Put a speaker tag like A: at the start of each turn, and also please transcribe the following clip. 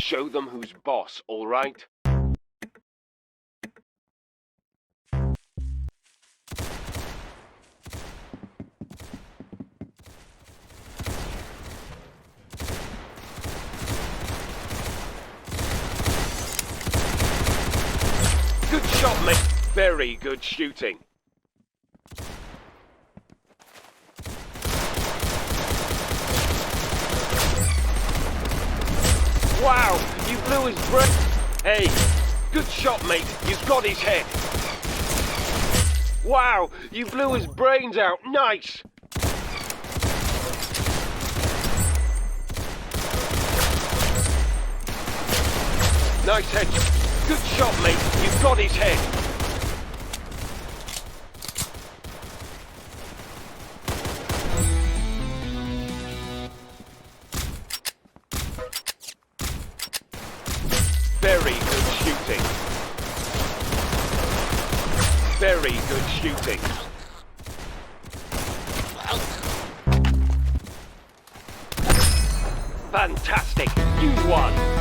A: Show them who's boss, all right? Good shot, mate. Very good shooting. Wow, you blew his brain. Hey, good shot, mate. You've got his head. Wow, you blew his brains out. Nice. Nice head. Good shot, mate. You've got his head. Very good shooting. Very good shooting. Fantastic. You won.